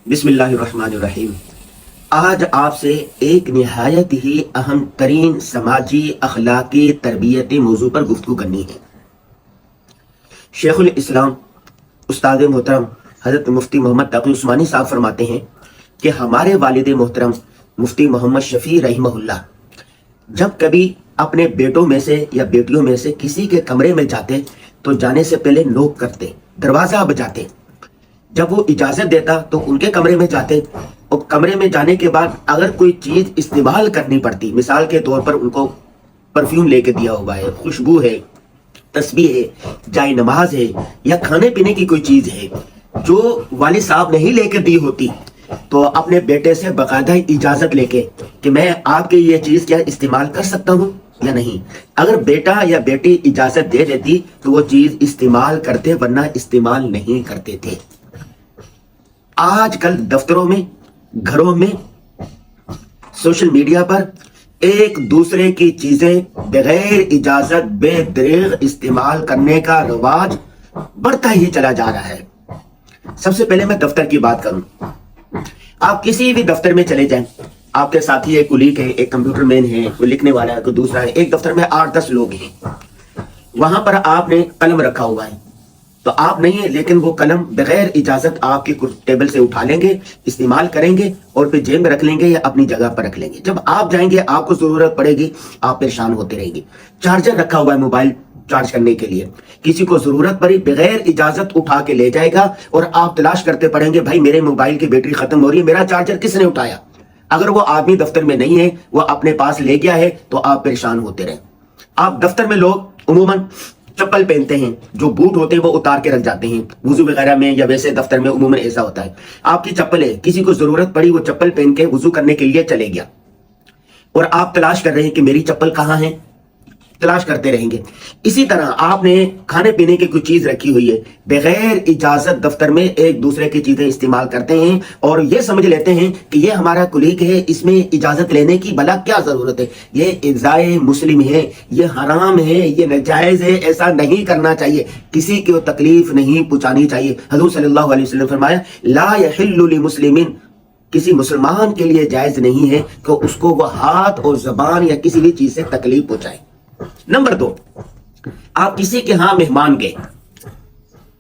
بسم اللہ الرحمن الرحیم۔ آج آپ سے ایک نہایت ہی اہم ترین سماجی اخلاقی تربیتی موضوع پر گفتگو کرنی ہے۔ شیخ الاسلام استاد محترم حضرت مفتی محمد تقی عثمانی صاحب فرماتے ہیں کہ ہمارے والد محترم مفتی محمد شفیع رحمہ اللہ جب کبھی اپنے بیٹوں میں سے یا بیٹیوں میں سے کسی کے کمرے میں جاتے تو جانے سے پہلے نوک کرتے، دروازہ بجاتے، جب وہ اجازت دیتا تو ان کے کمرے میں جاتے، اور کمرے میں جانے کے بعد اگر کوئی چیز استعمال کرنی پڑتی، مثال کے طور پر ان کو پرفیوم لے کے دیا ہوا ہے، خوشبو ہے، تسبیح ہے، جائے نماز ہے، یا کھانے پینے کی کوئی چیز ہے جو والد صاحب نہیں لے کے دی ہوتی، تو اپنے بیٹے سے باقاعدہ اجازت لے کے کہ میں آپ کی یہ چیز کیا استعمال کر سکتا ہوں یا نہیں۔ اگر بیٹا یا بیٹی اجازت دے دیتی تو وہ چیز استعمال کرتے، ورنہ استعمال نہیں کرتے تھے۔ آج کل دفتروں میں، گھروں میں، سوشل میڈیا پر ایک دوسرے کی چیزیں بغیر اجازت بے دریغ استعمال کرنے کا رواج بڑھتا ہی چلا جا رہا ہے۔ سب سے پہلے میں دفتر کی بات کروں، آپ کسی بھی دفتر میں چلے جائیں، آپ کے ساتھی ایک کولیگ ہے، ایک کمپیوٹر مین ہے، کوئی لکھنے والا ہے، کوئی دوسرا ہے، ایک دفتر میں 8-10 لوگ ہیں، وہاں پر آپ نے قلم رکھا ہوا ہے تو آپ نہیں ہے، لیکن وہ قلم بغیر اجازت آپ کی ٹیبل سے اٹھا لیں گے، استعمال کریں گے اور پھر جیب میں رکھ لیں گے یا اپنی جگہ پر رکھ لیں گے۔ جب آپ جائیں گے آپ کو ضرورت پڑے گی، آپ پریشان ہوتے رہیں گے۔ چارجر رکھا ہوا ہے موبائل چارج کرنے کے لیے، کسی کو ضرورت پڑی بغیر اجازت اٹھا کے لے جائے گا اور آپ تلاش کرتے پڑیں گے، بھائی میرے موبائل کی بیٹری ختم ہو رہی ہے، میرا چارجر کس نے اٹھایا؟ اگر وہ آدمی دفتر میں نہیں ہے، وہ اپنے پاس لے گیا ہے تو آپ پریشان ہوتے رہیں۔ آپ دفتر میں لوگ عموماً چپل پہنتے ہیں، جو بوٹ ہوتے ہیں وہ اتار کے رکھ جاتے ہیں، وضو وغیرہ میں یا ویسے دفتر میں عموماً ایسا ہوتا ہے۔ آپ کی چپل ہے، کسی کو ضرورت پڑی، وہ چپل پہن کے وضو کرنے کے لیے چلے گیا اور آپ تلاش کر رہے ہیں کہ میری چپل کہاں ہے، تلاش کرتے رہیں گے۔ اسی طرح آپ نے کھانے پینے کی کوئی چیز رکھی ہوئی ہے، بغیر اجازت دفتر میں ایک دوسرے کی چیزیں استعمال کرتے ہیں اور یہ سمجھ لیتے ہیں کہ یہ ہمارا کولیگ ہے، اس میں اجازت لینے کی بھلا کیا ضرورت ہے، یہ اجزائے مسلم ہے، یہ حرام ہے، یہ ناجائز ہے، ایسا نہیں کرنا چاہیے، کسی کو تکلیف نہیں پہنچانی چاہیے۔ حضور صلی اللہ علیہ وسلم فرمایا لا یحل لمسلم، کسی مسلمان کے لیے جائز نہیں ہے کہ اس کو وہ ہاتھ اور زبان یا کسی بھی چیز سے تکلیف پہنچائے۔ نمبر 2، آپ کسی کے ہاں مہمان گئے،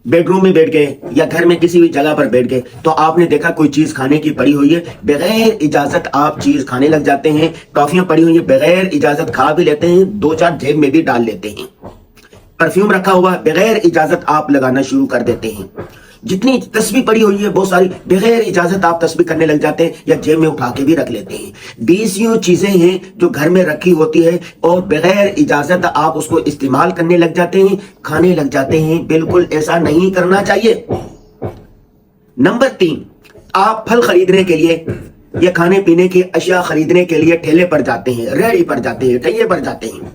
بیڈ روم میں بیٹھ گئے یا گھر میں کسی بھی جگہ پر بیٹھ گئے، تو آپ نے دیکھا کوئی چیز کھانے کی پڑی ہوئی ہے، بغیر اجازت آپ چیز کھانے لگ جاتے ہیں، ٹافیاں پڑی ہوئی ہیں، بغیر اجازت کھا بھی لیتے ہیں، 2-4 جیب میں بھی ڈال لیتے ہیں، پرفیوم رکھا ہوا بغیر اجازت آپ لگانا شروع کر دیتے ہیں، جتنی تسبیح پڑی ہوئی ہے بہت ساری بغیر اجازت آپ تسبیح کرنے لگ جاتے ہیں یا جیب میں اٹھا کے بھی رکھ لیتے ہیں۔ 20 چیزیں ہیں جو گھر میں رکھی ہوتی ہے اور بغیر اجازت آپ اس کو استعمال کرنے لگ جاتے ہیں، کھانے لگ جاتے ہیں۔ بالکل ایسا نہیں کرنا چاہیے۔ نمبر 3، آپ پھل خریدنے کے لیے یا کھانے پینے کی اشیاء خریدنے کے لیے ٹھیلے پر جاتے ہیں، ریڑھی پر جاتے ہیں، ٹھیلے پر جاتے ہیں،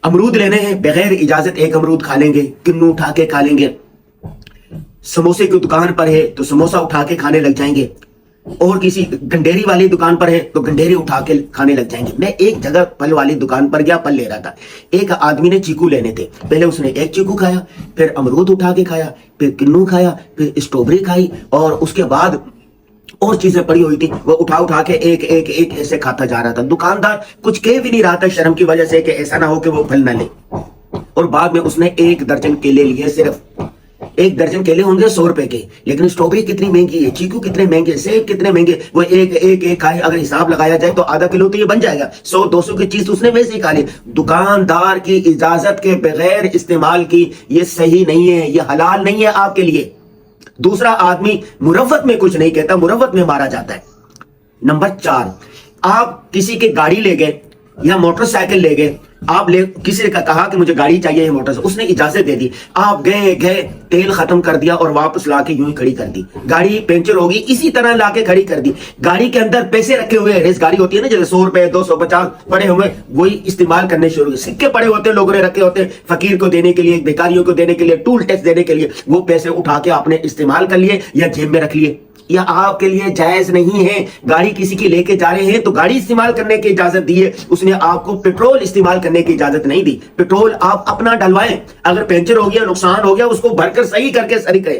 امرود لینے ہیں، بغیر اجازت ایک امرود کھا لیں گے، کنو اٹھا کے کھا لیں گے۔ سموسے کی دکان پر ہے تو سموسا اٹھا کے کھانے لگ جائیں گے، اور کسی گنڈیری والی دکان پر ہے تو گنڈیری اٹھا کے کھانے لگ جائیں گے۔ میں ایک جگہ پھل والی دکان پر گیا، پھل لے رہا تھا، ایک آدمی نے چیکو لینے تھے، پہلے اس نے ایک چیکو کھایا، پھر امرود اٹھا کے کھایا، پھر کنو کھایا، پھر اسٹرابری کھائی، اور اس کے بعد اور چیزیں پڑی ہوئی تھی وہ اٹھا کے ایک ایسے کھاتا جا رہا تھا۔ دکاندار کچھ کہہ بھی نہیں رہا تھا شرم کی وجہ سے کہ ایسا نہ ہو کہ وہ پھل نہ لے، اور بعد میں اس نے 1 درجن کیلے لیے، صرف 1 درجن کیلے ہوں گے 100 روپے کے، لیکن اسٹرابری کتنی مہنگی ہے، چیکو کتنے مہنگے، سیب کتنے مہنگے، وہ ایک کھائے، اگر حساب لگایا جائے تو آدھا کلو تو یہ بن جائے گا، 100-200 کی چیز تو اس نے ویسے ہی کھا لی۔ دکاندار کی اجازت کے بغیر استعمال کی، یہ صحیح نہیں ہے، یہ حلال نہیں ہے آپ کے لیے۔ دوسرا آدمی مروت میں کچھ نہیں کہتا، مروت میں مارا جاتا ہے۔ نمبر 4، آپ کسی کی گاڑی لے گئے یا موٹر سائیکل لے گئے، آپ کسی نے کہا کہ مجھے گاڑی چاہیے موٹر سے، اس نے اجازت دے دی، آپ گئے تیل ختم کر دیا اور واپس لا کے یوں ہی کھڑی کر دی، گاڑی پنچر ہوگی اسی طرح لا کے کھڑی کر دی، گاڑی کے اندر پیسے رکھے ہوئے، ریس گاڑی ہوتی ہے نا جیسے 100 روپے 250 پڑے ہوئے، وہی استعمال کرنے شروع ہوئے، سکے پڑے ہوتے ہیں، لوگوں نے رکھے ہوتے ہیں فقیر کو دینے کے لیے، بیکاریوں کو دینے کے لیے، ٹول ٹیکس دینے کے لیے، وہ پیسے اٹھا کے آپ نے استعمال کر لیے یا جیب میں رکھ لیے۔ یا آپ کے لیے جائز نہیں ہے، گاڑی کسی کی لے کے جا رہے ہیں تو گاڑی استعمال کرنے کی اجازت دی ہے، اس نے آپ کو پیٹرول استعمال کرنے کی اجازت نہیں دی۔ پیٹرول آپ اپنا ڈلوائیں، اگر پنچر ہو گیا، نقصان ہو گیا، اس کو بھر کر صحیح کر کے صحیح کریں۔